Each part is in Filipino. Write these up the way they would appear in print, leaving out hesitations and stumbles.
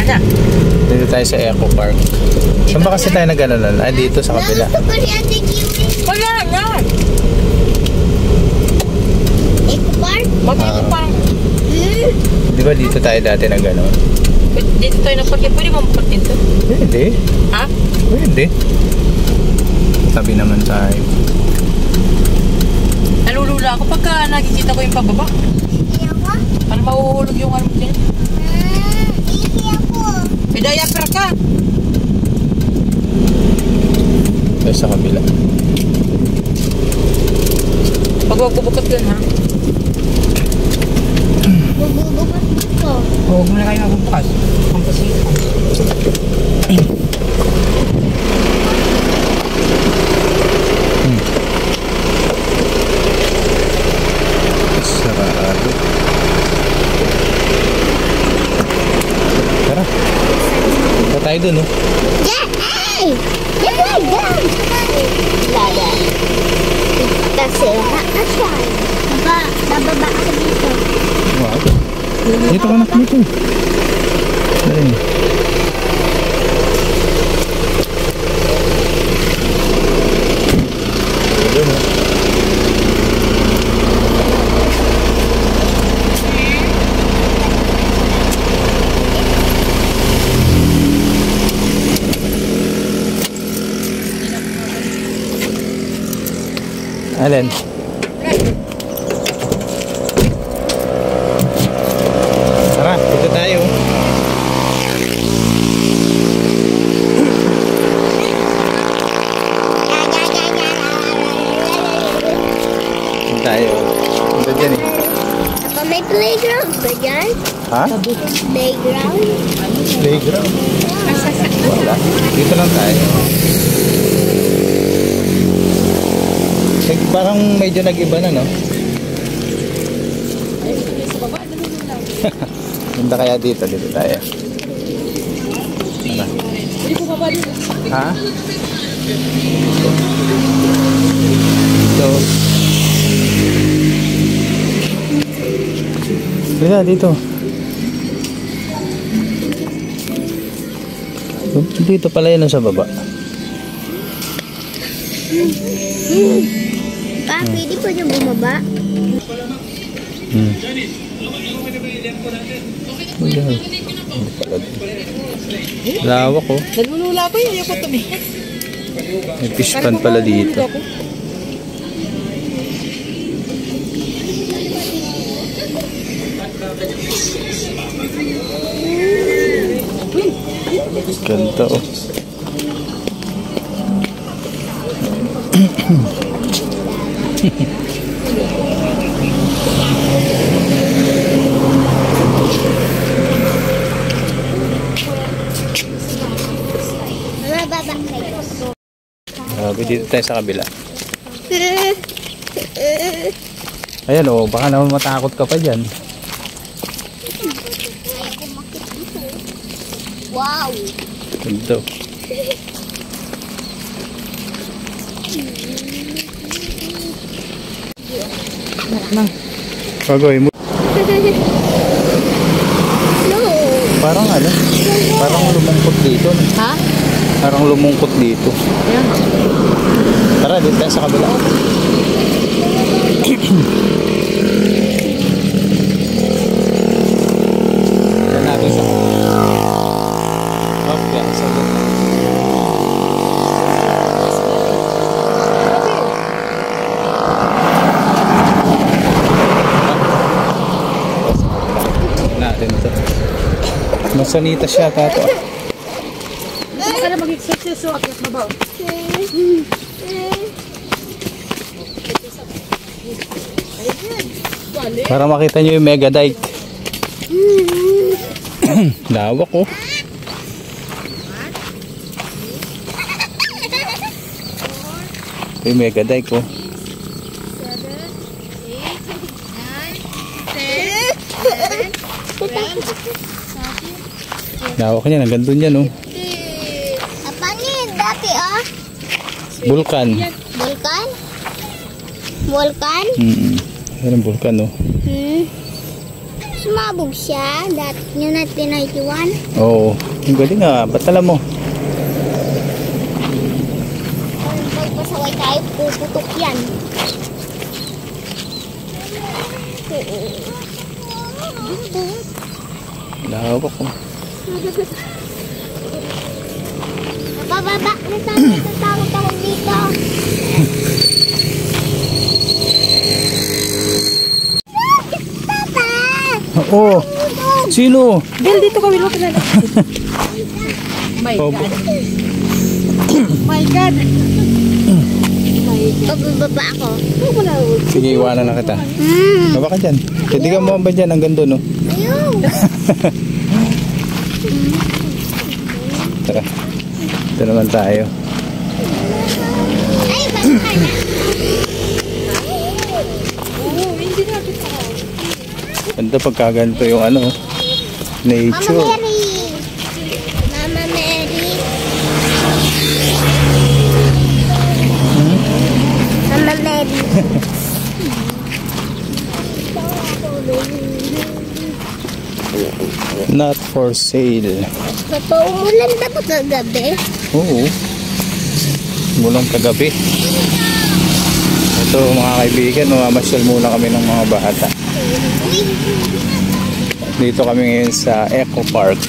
Sana. Dito tayo sa Eco Park. Saan ba kasi tayo nag-ano? Ay, dito sa kabila. Wala na. Eco Park? Mag-Eco Park. Di ba dito tayo dati nag-ano? Dito tayo nagpark. Pwede mo magpark dito? Pwede. Ha? Pwede. Tabi naman tayo. Nalulula ako pagka nakikita ko yung pababa. Ano mahuhulog yung ano din? Easy ako. May diaper ka. Tayo sa kabila. Pag huwag bubukas yun, ha? Bububukas ko. Huwag mo na kayo magbubukas. Pampasipan. Sarado. Tara. Tara tayo dun, oh. Yeah! Hey! Get right down! Lada. Kasi, asya. Bababa ako dito. Wow. Dito ka na dito. Dali. Dito, oh. Alin? Tara, dito tayo. Dito tayo. Dito dyan eh. Apa may playground ba dyan? Ha? Playground? Playground? Wala. Dito lang tayo. Parang medyo nag-iba na, no? Punta kaya dito tayo. Ano? Ha? So, dito. Dito pala yun sa baba. Pa, pwede pa niya bumaba? Lawak, oh. Nalulula ko yun. Ayoko tumingin. May fish pan pala dito. Ganda, oh. Mababa kayo. Grabe, dito tayo sa kabila. Ayan, oh, baka naman matakot ka pa dyan. Wow! Ganda. Pagoy mo. No! Parang ano? Parang lumungkot dito. Ha? Parang lumungkot dito. Ayan. Tara, dito tayo sa kabila. Yan natin sa kabila. Okay, sa kabila. Natin to. Masanita siya tato. Baka na mag-exercise so akyat mabaw. Para makita nyo yung mega dike. Lawak, oh. Yung mega dike, oh. Lawak niya, hanggang doon yan, oh. Apangin, dati oh. Vulkan. Vulkan? Vulkan? Yan ang vulkan, oh. sumabog siya. Dati nyo na 1991. Oo. Ang galing nga. Ba't alam mo? Pag pasaway tayo, puputok yan. Lawak ko. Pababa na tayo. Tatakot ako dito. Papa! Oo. Sino? Del, dito kami mo kilala. My Oh, God. My God. Pababa ako. Sige, iwanan na kita. Baba ka dyan. Hindi ka mo ba dyan hanggang doon, no? Ayun. Tara. Ito naman tayo. Ay, basta na. Ganda pagkaganto yung ano, Mama nature. Mary. Mama Mary. Mama Mary. Not for sale. Papa, umulan ba ito kagabi? Oo. Mulang kagabi. Ito mga kaibigan, mamamasyal muna kami ng mga bata. Dito kami ngayon sa Eco Park.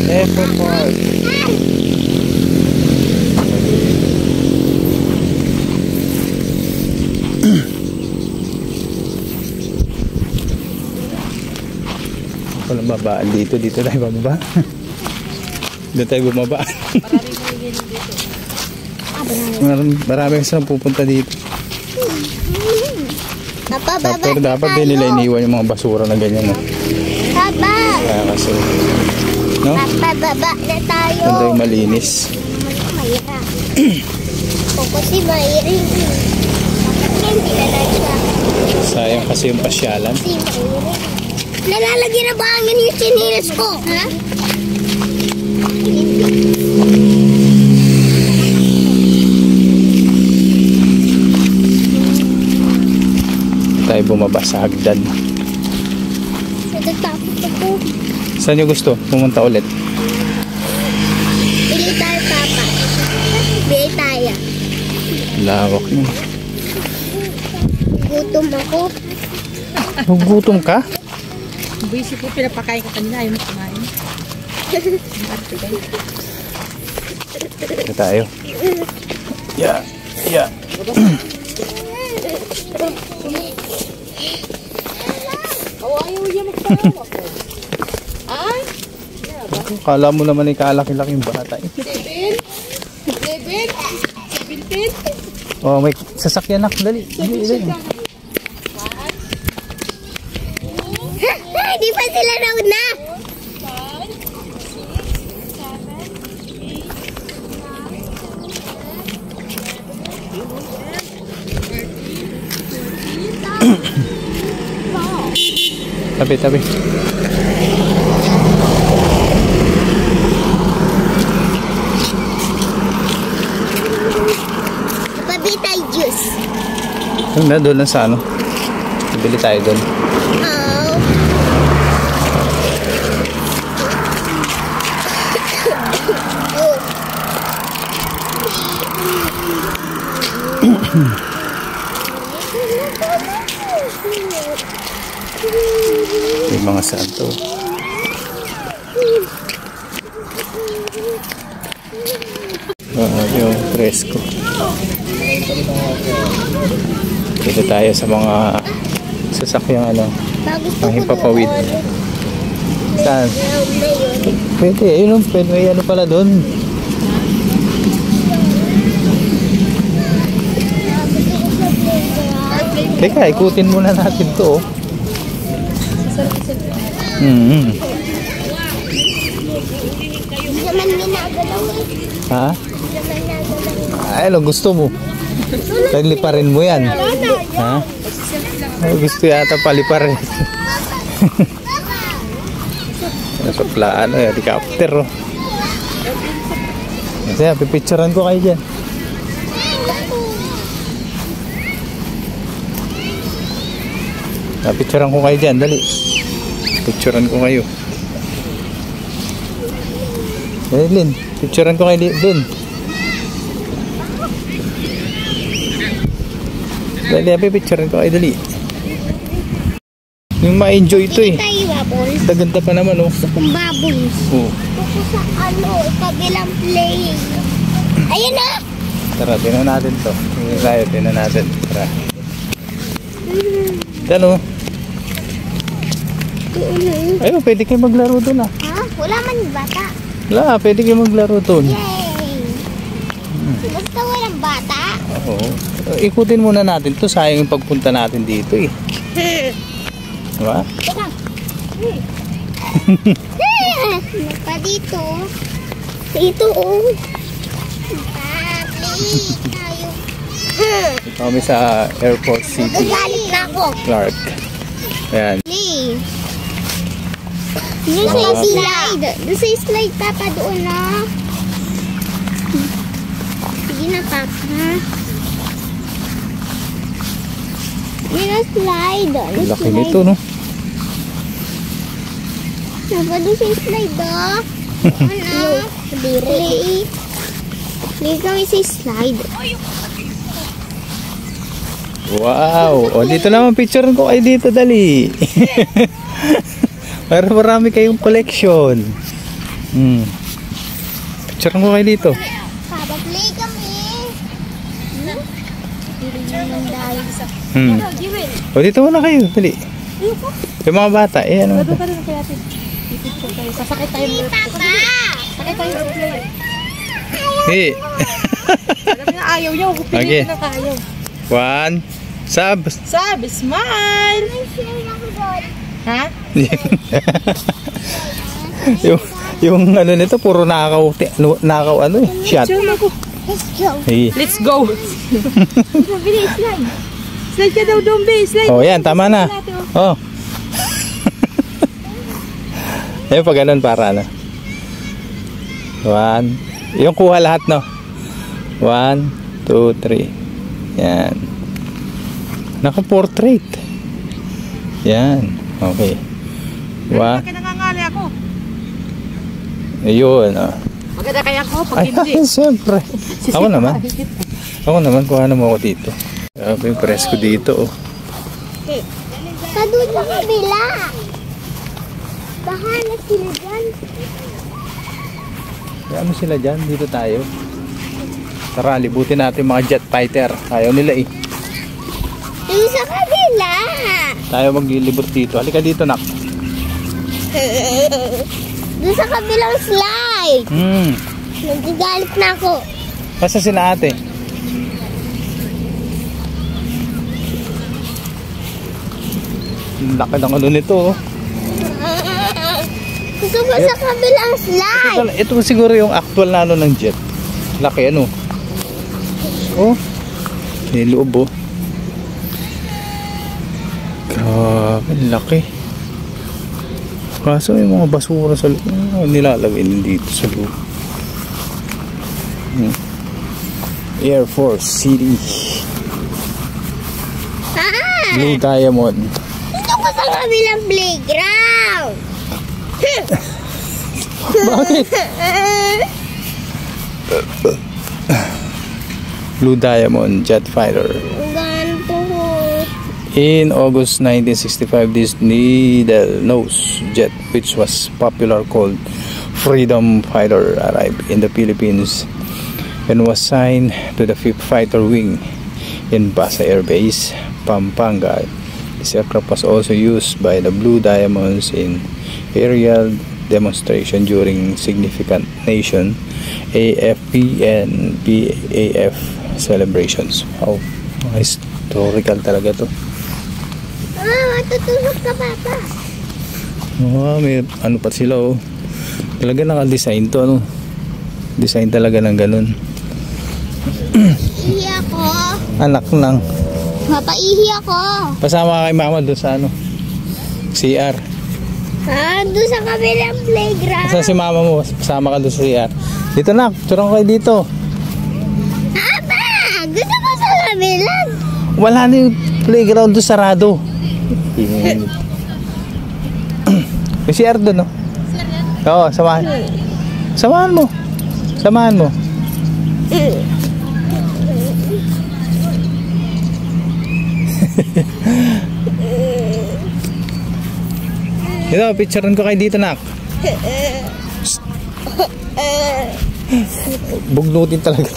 Eco Park. Walang babaan dito. Dito tayo bababa. Dito tayo bumaba. Marami kasi nang pupunta dito. Papa, baba Pero na dapat tayo. din nila iniwan yung mga basura na ganyan. No? Papa, Kaya kasi, no? Papa, baba na tayo. Ganda yung malinis. Mayra. O kasi mayra. Bakit hindi na lang siya? Sayang kasi yung pasyalan. Si mayra. Nalalagyan na ba ang yung sinilas ko? Ha? Tayo bumaba sa hagdan. Natatakot ako. Saan nyo gusto? Pumunta ulit. Bili tayo, Papa. Bili tayo. Lawak yun. Gutom ako. Gugutom ka? Busy po, pinapakain ka kanina. Ayaw mo kumain. Ito tayo. Yeah. Yeah. Ayaw niya magpahawak ko. Ay? Kala mo naman ay kalaki-laki yung bata. 7? 17? Oh, may sasakyan na. Dali. Dali, dali. Di pa sila nauna. Tabi, tabi. Pabitay juice. Yung na doon lang sa ano. Bili tayo doon. Oh. Yung mga santo. Yung presko. Dito tayo sa mga sasakyang ano. Ang himpapawid. Saan? Pwede. Ayun, pwede. May ano pala doon. Teka, ikutin muna natin to. Hindi naman ginagalaw eh. Ha? Hindi naman nagalaw. Ay, ano gusto mo? Pagliparin mo yan. Ha? Ay, gusto yata paliparin. Nasa plaan, helicopter. Oh. Kaya, pipicturean ko kayo dyan. Picturean ko kayo dyan, dali. Picturean ko kayo. Lin, picturean ko kayo Lin. Dali, picturean ko kayo, dali. Yung ma-enjoy ito eh. Tayo bubbles. Ganda pa naman oh. Gusto kong bubbles. Oh. Gusto ko sa kabilang play. Ayun na! Tara, tinan natin to. Tinan natin. Tara. Ano? Ayun, pwede kayo maglaro doon ah. Ha? Wala man yung bata. Wala, pwede kayo maglaro doon. Yay! Basta walang bata. Oo. Ikutin muna natin to. Sayang yung pagpunta natin dito eh. Diba? Teka. Pa dito. Dito oh. Papi, tayo. Ito kami sa Airport City. Galit na ako. Clark. Ayan. Play. Doon sa slide. Doon sa slide, Papa. Doon na. Sige na, Papa. Yun na slide. Ang laki nito, no? Papa, doon sa slide, oh. Ano? Play. Play kami sa slide. Wow! O, dito naman picture ko kayo dito, dali. Para marami kayong collection. Picture ko kayo dito. Papa, play kami. O, dito muna kayo, dali. Yung mga bata, eh, ano? Doon ka rin kaya natin. Pipicture tayo. Sasakit tayo. Hey, Papa! Sakit tayo. Hey! Alam niya ayaw niya. Okay. Pilitin na ayaw. One. Sub. Sabi, smile! Ha? yung ano nito, puro nakaw ano eh, shot. Let's go. Hey. Let's go! Bilis slide. Slide ka daw doon, be. Slide. Oh, yan, tama na. Oh. Ayun, pag ganun para ano. One. Yung kuha lahat, no? 1, 2, 3. Yan. Naka-portrait. Yan. Okay. Bakit nangangali ako? Ayun, oh. Maganda kaya ako pag Ay, hindi. siyempre. Ako naman, kuha na mo ako dito. Sabi yung presko dito, oh. Doon sa kabila. Bahala sila dyan. Ano sila dyan? Dito tayo. Tara, libutin natin mga jet fighter. Ayaw nila eh. Doon sa kabila. Tayo maglilibot dito. Halika dito, nak. Doon sa kabilang slide. Nagagalit na ako. Basta sila ate. Laki ng ano nito, oh. Gusto ko sa kabilang slide. Ito siguro yung actual na ano ng jet. Laki ano. Oh. May loob, oh. Grabe, laki. Kaso may mga basura sa loob. Nilalagay din dito sa loob. Air Force City. Blue Diamond. Gusto ko sa kabilang playground. Bakit? Blue Diamond jet fighter. Ganito. In August 1965, this needle-nose jet, which was popular called Freedom Fighter, arrived in the Philippines and was assigned to the 5th Fighter Wing in Basa Air Base, Pampanga. This aircraft was also used by the Blue Diamonds in aerial demonstration during significant nation AFP and PAF celebrations. Wow, historical talaga to. Matutulog ka, Papa. Oh, may ano pa sila, oh. Talaga naka-design to, ano. Design talaga ng ganun. Ihi ako. Anak lang. Papa, ihi ako. Pasama ka kay mama doon sa ano, CR. Doon sa kabilang playground. Basta si mama mo, pasama ka doon sa CR. Dito na, turang kayo dito. Aba! Gusto ko sa kabilang. Wala na yung playground doon, sarado. May CR doon, no? Oo, samahan. Samahan mo. Samahan mo. Ito, picturean ko kayo dito, nak. Bugnutin talaga.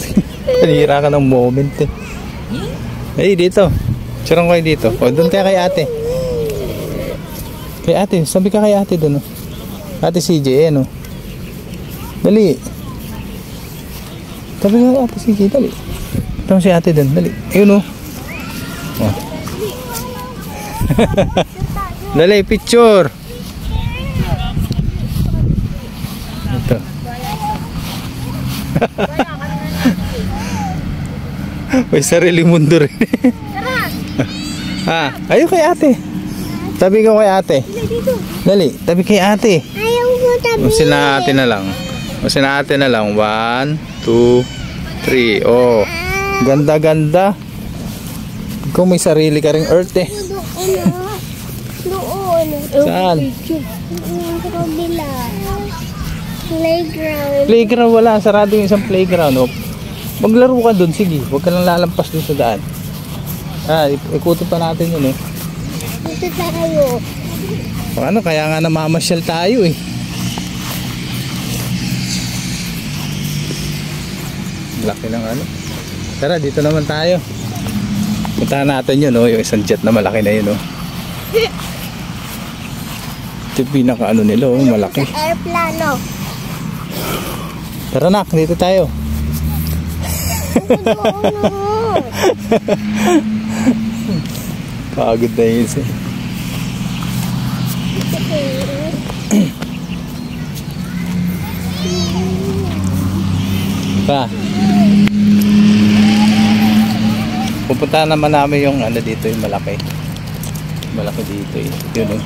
Panira ka ng moment eh. Ay, dito. Picturean ko kayo dito. O, doon kaya kay ate. Kay ate, sabi ka kay ate doon. Ate CJ, ano? Dali. Sabi ka ate CJ, dali. Tama si ate doon, dali. Ayun, oh. Oh. Dali, picture. Ito. May sarili mundo rin. Ha, ayun kay ate. Tabi ko kay ate. Dali, tabi kay ate. Ayaw ko tabi. Usin na ate na lang. Usin na ate na lang. 1, 2, 3. Oh. Ganda, ganda. Kung may sarili ka ring earth eh. Doon. Saan? Sa kabila. Playground. Playground wala. Sarado yung isang playground. Oh. Maglaro ka dun. Sige. Huwag ka lang lalampas dun sa daan. Ah, ikutin pa natin yun eh. Dito tayo. Ano, kaya nga namamasyal tayo eh. Laki ng ano. Tara, dito naman tayo. Puntahan natin yun, oh, yung isang jet na malaki na yun. Oh. Ito yung pinaka ano nila, oh, malaki. Airplano. Tara nak, dito tayo. Pagod na yun siya. Pa. Pupuntahan naman namin yung ano dito, yung malaki. Malaki dito eh. Yun oh.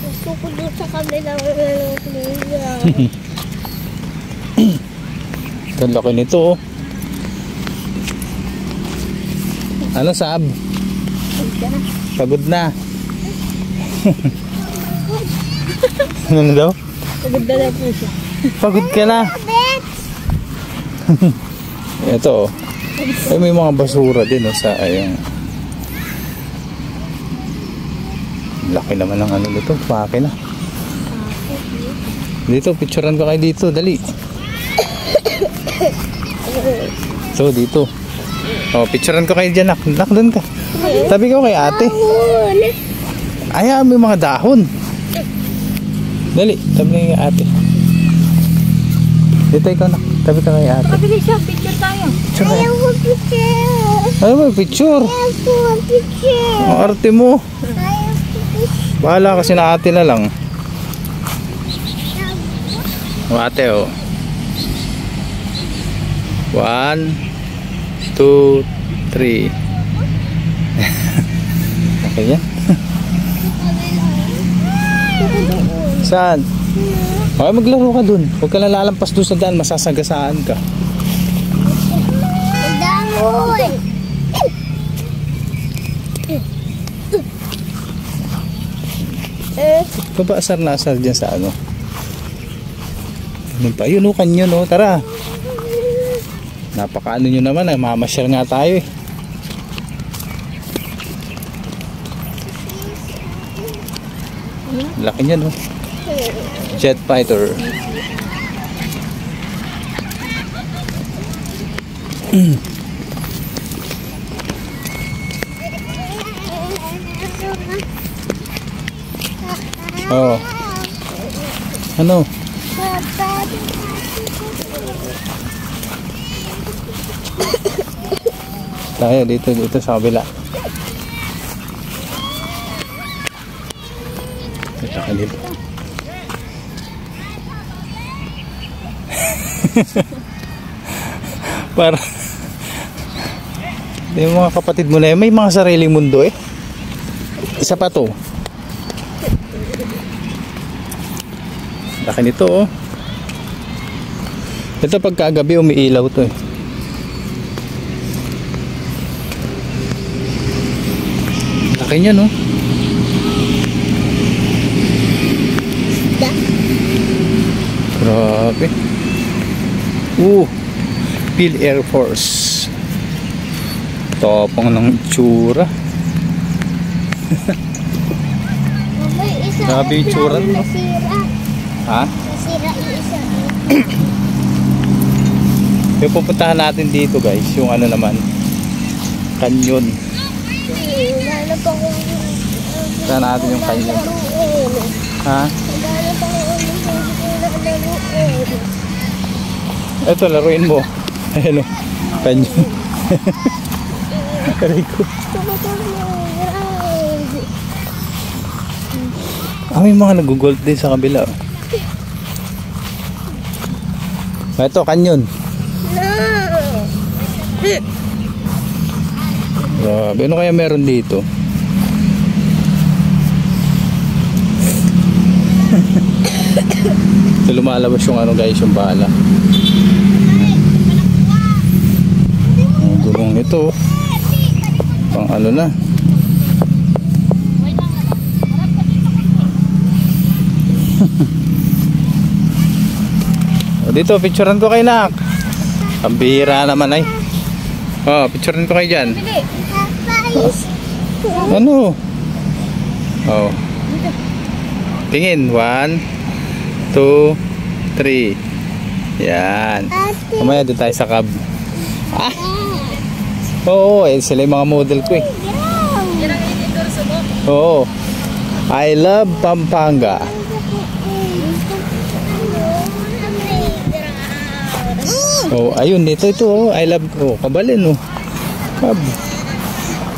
Gusto ko doon sa kabilang playground. Ang laki nito oh. Ano Sab? Pagod na. Ano daw? Pagod na lang po siya. Pagod ka na. Ito oh. Ay, may mga basura din oh, sa ayun. Laki naman ng ano nito. Pake na. Dito, picturean ko kayo dito. Dali. So, dito. Oh, picturean ko kayo dyan, nak. Nak, doon ka. Tabi ko kay ate. Ay, may mga dahon. Dali, tabi kay ate. Dito ikaw, nak. Tabi ka kay ate. Pabili siya, picture tayo. Picture Ayaw ko picture. Ay, may picture. Ayaw ko picture. Ang arte mo. Ayaw ko picture. Bahala kasi na ate na lang. O ate, oh. 1, 2, 3. Okay yan. Saan? Okay, maglaro ka dun. Huwag ka lang lalampas dun sa daan. Masasagasaan ka. Dangoy. Ito ba asar na asar dyan sa ano? Ano pa? Yun o, kanyo no. Tara. Napaka ano nyo naman. Mamasyal nga tayo eh. Laki niya no. Jet fighter. Oh. Ano? Tayo dito sa kabila. Ito kanil. Para yung mga kapatid mo na yun, may mga sariling mundo eh. Isa pa to. Laki nito oh. Ito pagkagabi umiilaw to eh. Laki niya no. Grabe. Phil Air Force. Tapang ng itsura. Grabe yung itsura no. Ha? Nasira yung isa. Yung pupuntahan natin dito guys, yung ano naman, canyon. Lalo pa kung Saan natin yung canyon? Ha? lalo pa kung laruin. Ito, laruin mo. Ayan o, canyon. Aray ko. May mga nag-gold din sa kabila. Ito, canyon. Grabe, ano kaya meron dito? Ito lumalabas yung ano guys, yung bala. Ang gulong nito. Pang ano na. O dito, picturean ko kay Nak. Ang bihira naman ay. Oh, picturean ko kayo dyan. Ano? Oh. Tingin. 1, 2, 3. Yan. Mamaya doon tayo sa cab. Ah. Oo, sila yung mga model ko eh. Oo. I love Pampanga. Oh, ayun dito ito oh. I love Kabalin oh. Cab.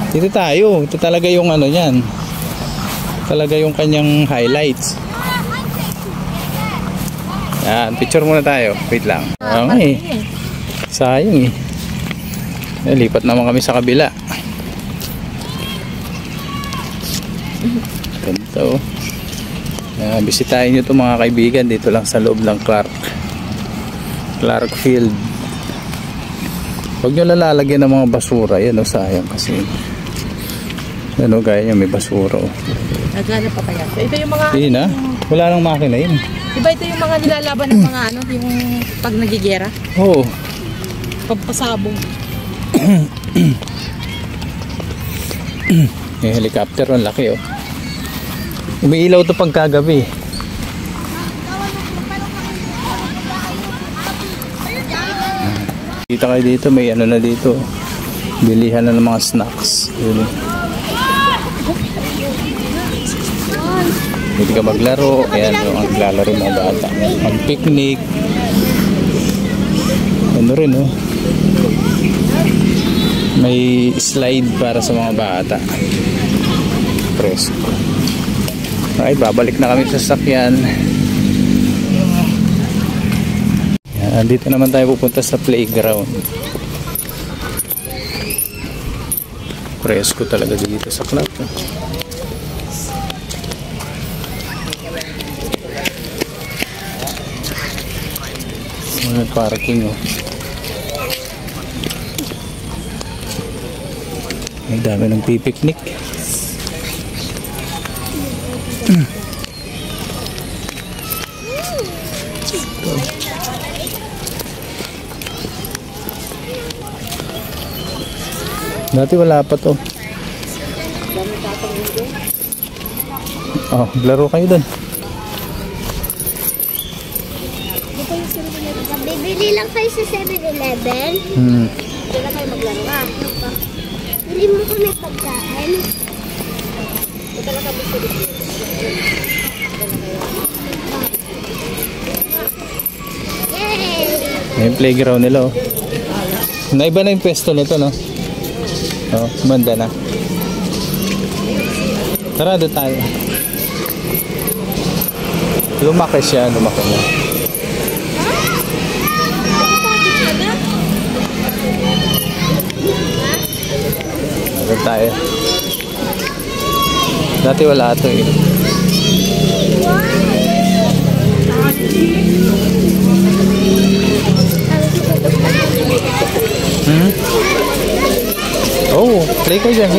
Dito tayo. Ito talaga yung ano niyan. Talaga yung kanyang highlights. Yan, picture muna tayo. Wait lang. Okay. Sayang eh. Lipat naman kami sa kabila. Ganito. Bisitahin nyo ito mga kaibigan. Dito lang sa loob ng Clark Field. Huwag nyo lalagyan ng mga basura. Yan o, sayang kasi. Ano, gaya nyo may basura o. Naghanap pa kaya. Ito yung mga... Hindi na. Wala nang makina yun. Diba ito yung mga nilalaban ng mga ano, yung pag nagigera? Oo. Pagpasabong. May helicopter, ang laki oh. Umiilaw ito pagkagabi. Kita kayo dito, may ano na dito. Bilihan na ng mga snacks. Yun. Pwede ka maglaro. Ayan, ang naglalaro mga bata. Ang picnic. Ano rin oh. May slide para sa mga bata. Presko. Okay, babalik na kami sa sasakyan. Yan, dito naman tayo pupunta sa playground. Presko talaga dito sa club. May parking oh. May dami ng pipiknik. Dati wala pa to. Oh, laro kayo dun. Bibili lang kayo sa 7-Eleven. Hindi lang kayo maglaro ka. Bili mo kami pagkain. Ito lang kami sa Yay! Yung playground nila oh. Naiba na yung pwesto nito no. Oh, banda na. Tara doon tayo. Lumaki siya, lumaki na. Doon tayo. Dati wala ito eh. Oh, play ka dyan.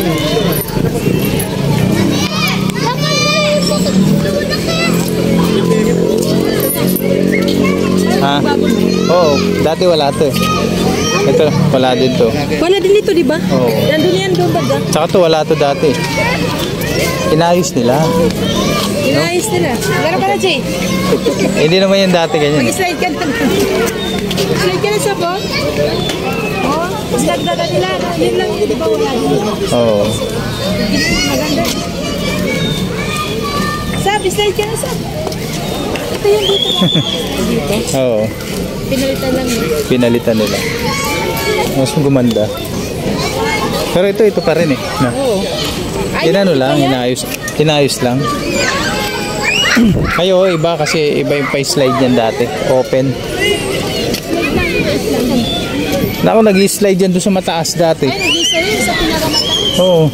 Ha? Oh, dati wala ito eh. Ito, wala din to. Wala din ito, di ba? Oo. Nandun yan doon baga. Tsaka to wala to dati. Inayos nila. Inayos nila. Gara ka na, Jay. Hindi naman yan dati ganyan. Mag-slide ka na. Slide ka na sa po. Oo. Slide ka na nila. Yun lang yun, di ba wala din? Oo. Maganda. Sabi, slide ka na, Sab. Ito yung dito lang. Dito? Oo. Pinalitan lang yun. Pinalitan nila. Mas gumanda. Pero ito pa rin eh. Na. Oo. Inano lang, inayos lang. Kayo, iba kasi iba yung pa-slide yan dati. Open. Ako nag-slide yan doon sa mataas dati. Ay, nag-slide sa pinakamataas. Oo.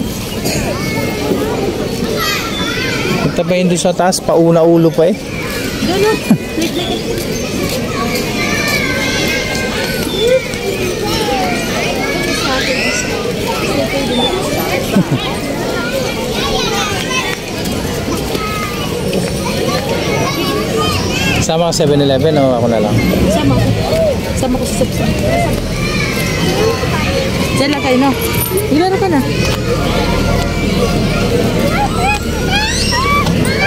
Punta pa yun doon sa taas, pauna ulo pa eh. Gano'n. Sama ka 7-Eleven o ako na lang? Sama ko. Sama ko sa subscribe. Diyan lang kayo, no? Ilaro ka na.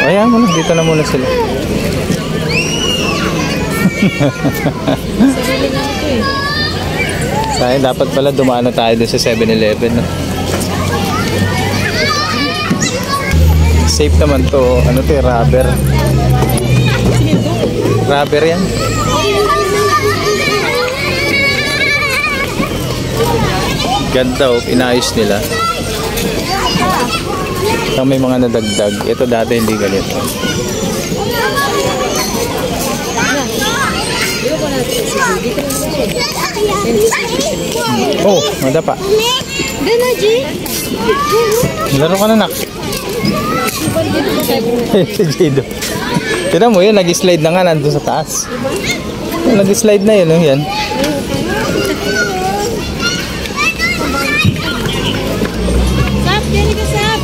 O yan muna, dito na muna sila. Sarili nga ito eh. Sayang, dapat pala dumaan na tayo doon sa 7-Eleven. No? Safe naman to. Ano to, rubber. Rubber yan. Ganda oh, inayos nila. Ang may mga nadagdag. Ito dati hindi ganito. Oh, madapa. Gana, G. Laro ka na, nak. Jido. Tignan mo yun, nag-slide na nga nandun sa taas. Nag-slide na yun, yan. Sap, gani ka, Sap.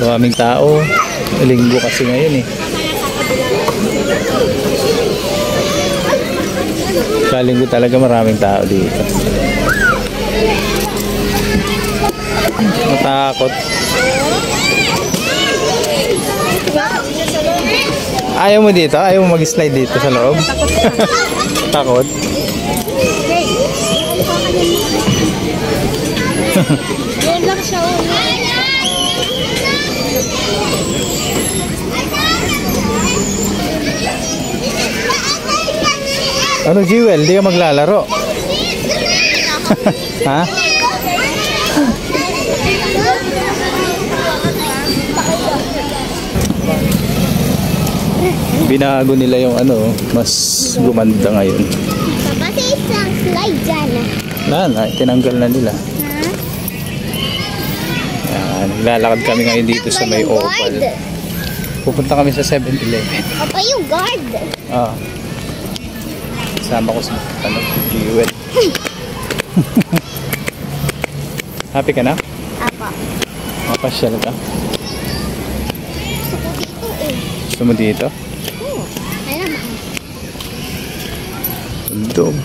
Maraming tao. Linggo kasi ngayon eh. Kalinggo talaga maraming tao dito. Matakot. Ayaw mo dito? Ayaw mo mag-slide dito sa loob? Takot? Yan lang siya, Ano, Jewel? Hindi ka maglalaro? Ha? Binago nila yung ano, mas gumanda ngayon. Pati isang slide dyan. Na, tinanggal na nila. Yan, naglalakad kami ngayon dito sa may Opal. Pupunta kami sa 7-Eleven. Papa, yung guard. Ah. Sama ko sa ano, Jewel. Happy ka na? Apa. Mapasyal ka? Gusto ko dito eh. Gusto mo dito? Oo. Ay naman. Tundog.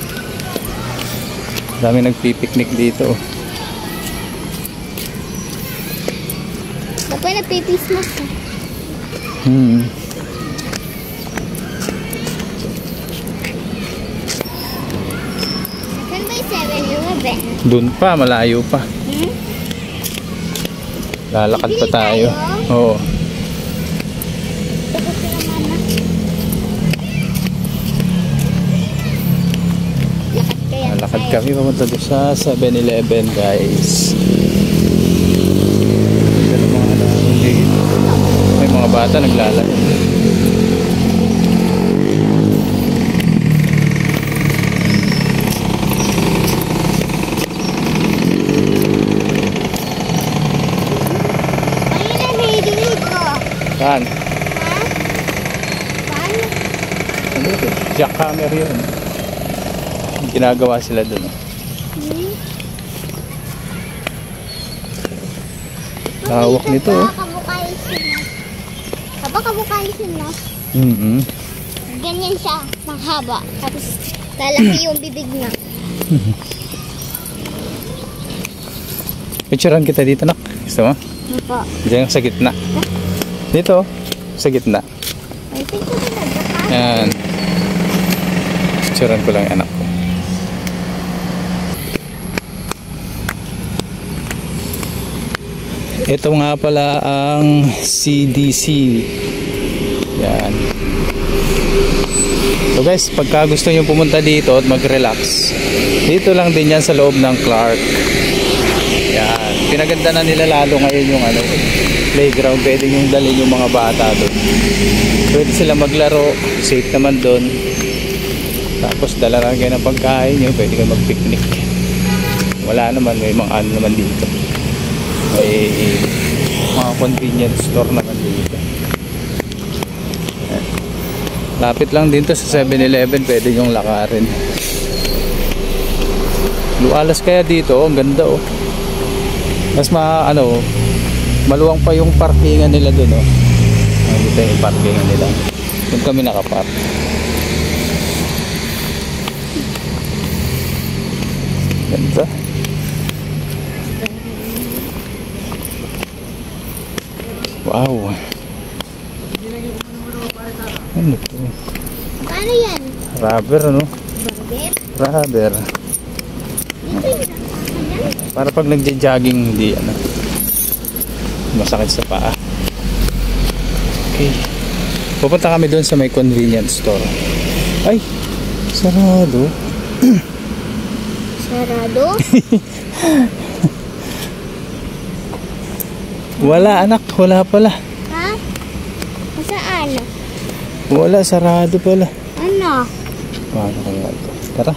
Dami nagpipiknik dito. Papa, nagpipismas eh. Saan ba yung 7-Eleven? Doon pa, malayo pa. Lalakad pa tayo. Oo. Tapos sila mama. Lakad kaya. Lalakad Lakad kami papunta doon sa 7-Eleven, guys. Ganda ng mga alaman dito. May mga bata naglalaro. Ayun na, nahihilid ko. Saan? Ha? Paano? Ano ito? Jackhammer yun. Ginagawa sila doon. Lawak nito. Kabukaisin mo. Ganyan siya, mahaba. Tapos lalaki yung bibig niya. Picturean kita dito, nak. Gusto mo? Opo. Diyan sa gitna. Dito, sa gitna. Ay, picture na ba? Yan. Picturean ko lang yung anak ko. Ito nga pala ang CDC. Yan. So guys, pagka gusto nyo pumunta dito at mag-relax, dito lang din yan sa loob ng Clark. Yan. Pinaganda na nila lalo ngayon yung playground. Pwede nyo dalhin yung mga bata doon. Pwede sila maglaro. Safe naman doon. Tapos dala lang kayo ng pagkain nyo. Pwede kayo mag-picnic. Wala naman. May mga ano naman dito. May mga convenience store naman dito. Lapit lang dito sa 7-Eleven, pwede yung lakarin. Lualas kaya dito, ang ganda oh. Mas maluwang pa yung parkingan nila doon oh. Dito yung parkingan nila. Doon kami nakapark. Ganda. Wow. Ano to? Paano yan? Rubber, ano? Burger? Rubber. Para pag nagja-jogging, hindi masakit sa paa. Okay. Pupunta kami doon sa may convenience store. Ay, sarado. Sarado? Wala anak, wala pala. Ha? Saan? Wala, sarado pala. Ano? Paano kaya ito? Tara.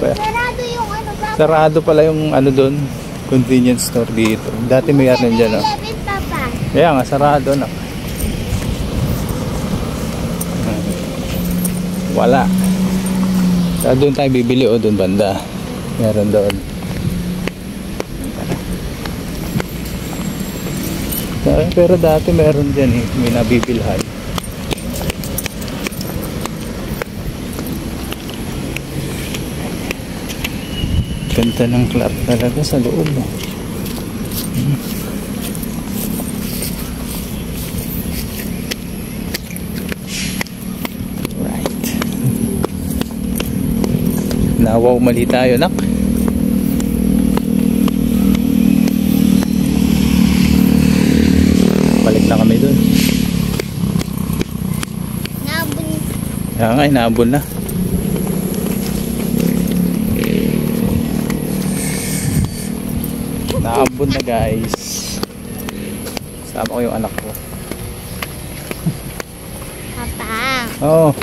Sarado yung ano ba? Sarado pala yung doon, convenience store dito. Dati may yan dyan. 7-Eleven, Papa. Kaya nga, sarado na. Wala. Kaya doon tayo bibili o doon banda. Meron doon. Pero dati meron dyan eh. May nabibilhan. Ganda ng Clark talaga sa loob. Right. Nawaw, mali tayo, nak. Balik na kami dun. Nabun. Kaya nga, inaabon na. Naabon na, guys. Sama ko yung anak ko. Papa. Oo.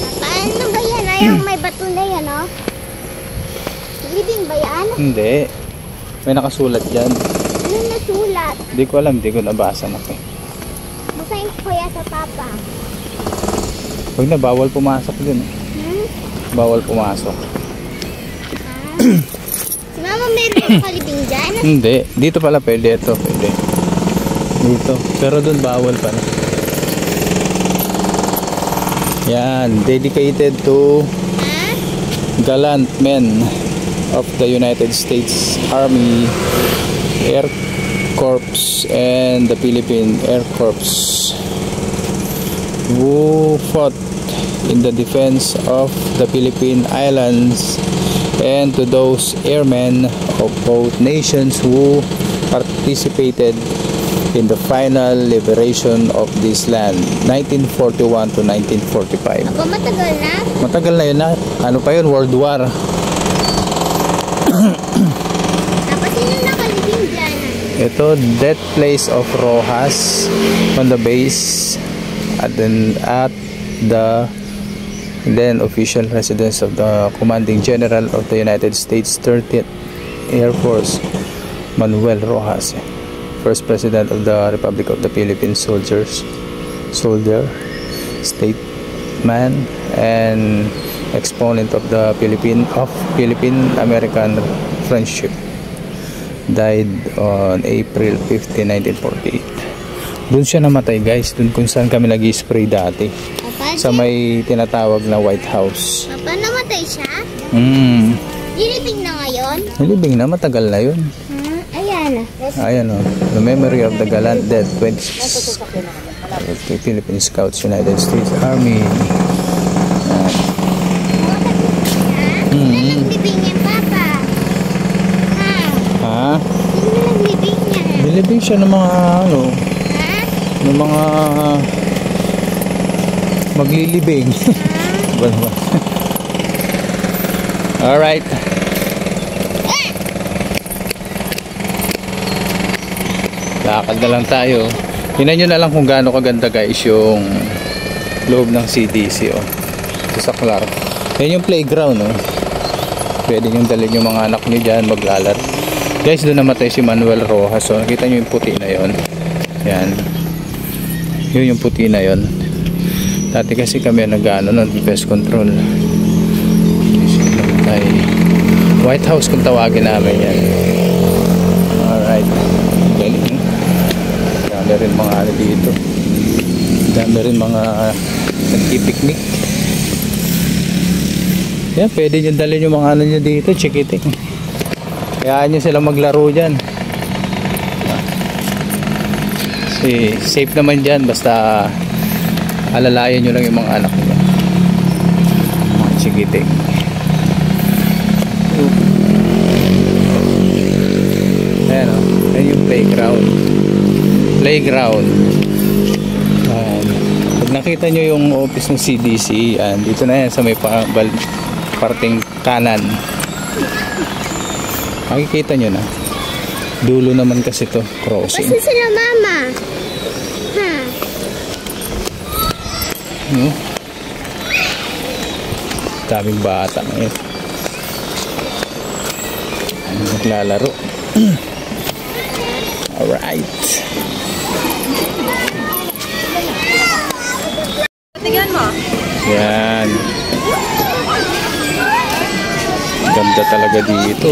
Papa, ano ba yan? Yung may bato na yan, oh? Living ba yan? Hindi. May nakasulat dyan. Ano nasulat? Hindi ko alam, hindi ko nabasa na ko. Basahin ko kaya sa Papa. Huwag na, bawal pumasok dun. Bawal pumasok. Si Mama meron nakalibing dyan? Hindi. Dito pala pwede. Ito pwede. Dito. Pero dun bawal pala. Yan. Dedicated to gallant men of the United States Army Air Corps and the Philippine Air Corps who fought in the defense of the Philippine Islands, and to those airmen of both nations who participated in the final liberation of this land, 1941 to 1945. Ako matagal na. Matagal na yun na. Ano pa yun? World War. Tapos sino nakalibing dyan? Ito, death place of Rojas on the base at the then official residence of the commanding general of the United States 30th Air Force, Manuel Rojas, first president of the Republic of the Philippines, soldier, statesman, and exponent of the Philippine-American friendship. Died on April 15, 1948. Doon siya namatay, guys, doon kung saan kami nag-spray dati, sa may tinatawag na White House. Papa, namatay siya? Nilibing na ngayon? Nilibing na, matagal na yun. Ayan. Ayan o, the memory of the gallant dead 26 Philippine Scouts, United States Army. Naglibing niya, Papa. Ha? Sino naglibing niya? Nilibing siya ng mga ano, ng mga maglilibing. Alright. Lakad na lang tayo. Tingnan nyo na lang kung gaano kaganda, guys, yung loob ng CDC. Oh. Ito sa Clark. Yan yung playground. Oh. Pwede nyo dalhin yung mga anak nyo dyan maglalaro. Guys, doon namatay si Manuel Rojas. So, nakita nyo yung puti na yon. Yan. Yun yung puti na yon. Dati kasi kami nag-ano nun, pest control. Ay, White House kung tawagin namin yan. Alright. Galing. Dami rin mga ano dito. Dami rin mga nagpipiknik. Yan, pwede nyo dalhin yung mga ano nyo dito, chikitik. Kayaan nyo sila maglaro dyan. Kasi safe naman dyan, basta alalayan nyo lang yung mga anak nyo. Mga chikitik. Ayan o, ayan yung playground. Pag nakita nyo yung office ng CDC, dito na yan sa may parting kanan. Makikita nyo na. Dulo naman kasi to, crossing. Basta sila, Mama. Daming bata ngayon. Naglalaro. Alright. Tingnan mo. Yan. Ganda talaga dito.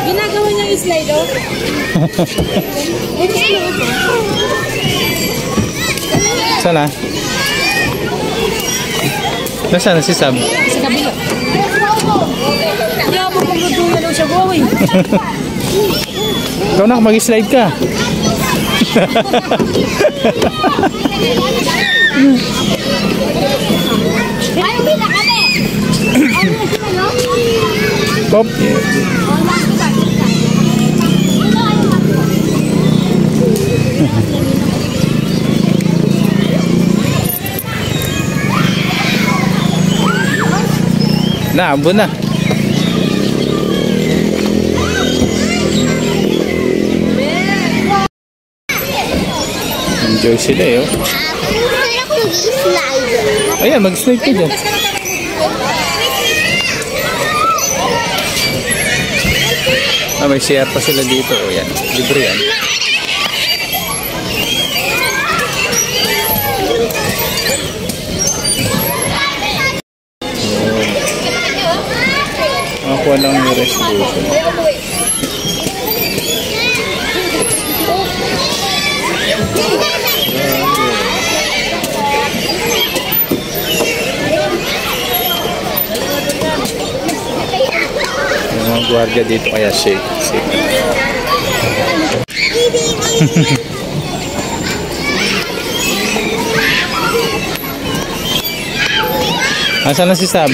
Ginagawa niya yung slide, oh. Sana? Nasaan na si Sam? Sa kabila. Kaya po paglutuyan daw siya, boy. Ikaw na, mag-slide ka. Ano bila kami? Pop. Naabo na. Enjoy sila eh. Oh. Sarap mag-slide. Ayan, mag-slide ka dyan. May share pa sila dito. O yan, libre yan. Makakuha lang yung resolution. Yung mga gwardiya dito kaya shake. Asan na si Sam?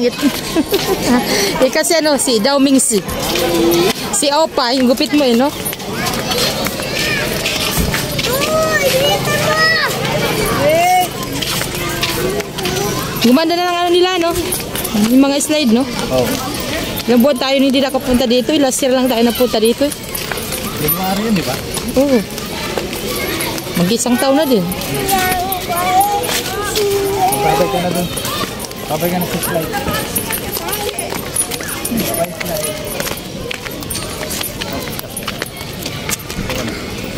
pangit. Kasi ano, si Dao Mingsi. Si Opa, yung gupit mo no? Gumanda na lang ano nila, no? Yung mga slide, no? Oh. Ilang buwan tayo hindi nakapunta dito. Last year lang tayo napunta dito. January yun, di ba? Oo. Mag-isang taon na din. Babay ka na dun. Babay ka na sa slide.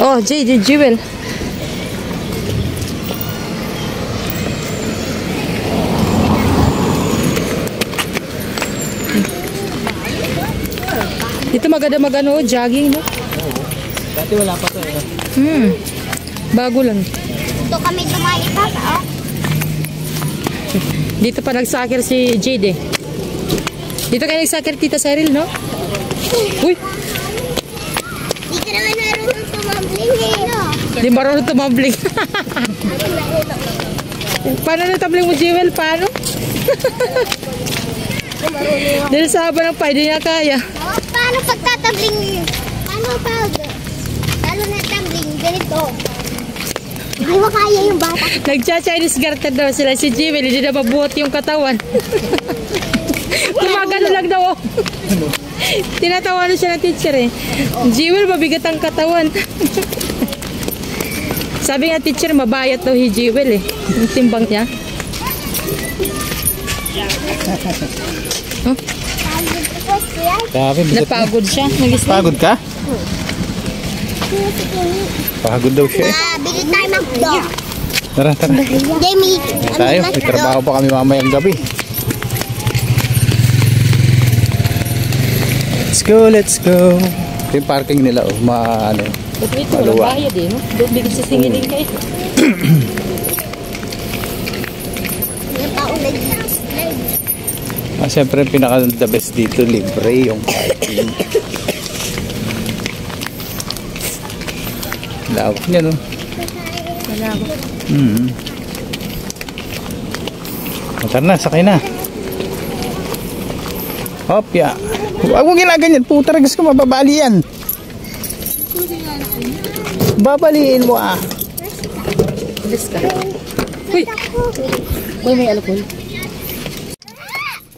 Oh, Jewel. Dito maganda mag-ano, jogging, no? Dati wala pa to Bago lang. Dito kami tumalipas, oh. Dito pa nagsakir si Jade, eh. Dito kayo nagsakir, Tita Cyril, no? Uy! Di ka naman marunong tumambling, eh, no? Di marunong tumambling. Paano natabling mo, Jewel? Paano? Dahil sa haba ng pay, di niya kaya. Oh, paano pagtatabling? Paano pag? Lalo na tabling, ganito. Hindi mo kaya yung bata. Nagcha-Chinese garter daw sila. Si Jewel, hindi na mabuhat yung katawan. Gumagano lang daw. Oh. Tinatawanan siya ng teacher, eh. Jewel, mabigat ang katawan. Sabi nga teacher, mabayat daw si Jewel, eh. Yung timbang niya. Huh? Napagod siya. Pagod ka? Pagod daw siya, eh. Bili tayo magdo. Tara. Demi. Tayo, may trabaho pa kami mamayang gabi. Let's go. Ito yung parking nila, oh. Ano. Ito, walang bayad, eh, no? Doon bigit sa singilin kayo. Siyempre, pinaka-the best dito, libre yung parking. Lawak niya, no? Malawak. Tara na, sakay na. Hop, ya. Huwag mo ginaganyan. Puta, ragas ka, mababali yan. Babaliin mo, ah. Alis ka. Uy! Uy, may alcohol.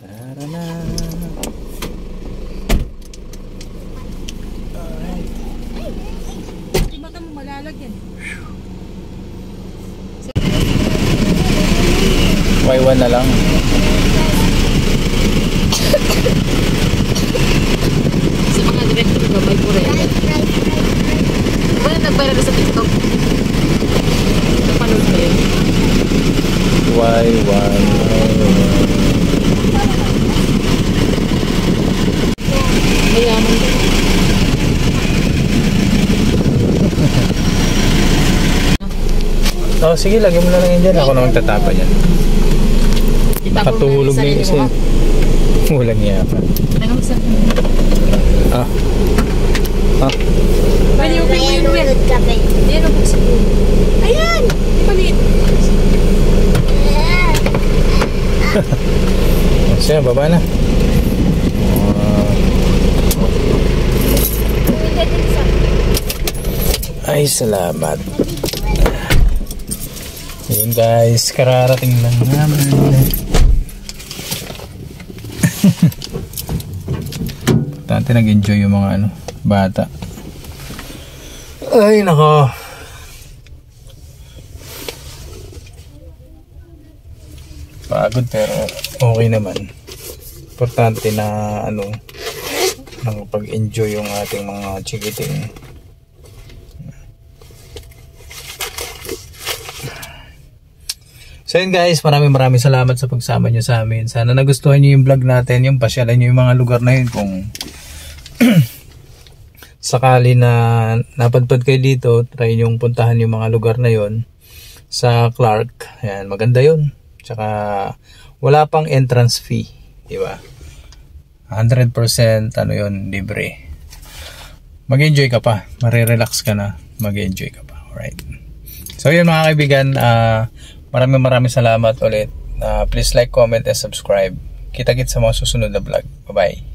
Tara na. Di mata mo malalagyan. Y1 na lang. Sa mga director ba, may pura yan. Wala nagbayad sa TikTok. Napanood ba yun? Y1. Mayaman ko. Oh, sige, lagyan mo na lang yan dyan. Ako na magtatapa yan. Nakatulog na yun kasi. Walang niya pa. Ah. Pwede yung Mayroon kami. Ayan ang buksan ko. Ayan! Palit. Siya, baba na. Ay, salamat. Ayun guys, kararating lang naman. Importante nag-enjoy yung mga bata. Ay, nako. Pagod pero okay naman. Importante na nakapag-enjoy yung ating mga chikiting. So yun guys, maraming salamat sa pagsama nyo sa amin. Sana nagustuhan nyo yung vlog natin, yung pasyalan nyo yung mga lugar na yun kung sakali na napadpad kayo dito, try nyo puntahan yung mga lugar na yun sa Clark. Ayan, maganda yun. Tsaka wala pang entrance fee, diba? 100% yun, libre. Mag-enjoy ka pa, marirelax ka na, mag-enjoy ka pa. Alright. So yun mga kaibigan, maraming salamat ulit. Please like, comment, and subscribe. Kita-kits sa mga susunod na vlog. Bye-bye.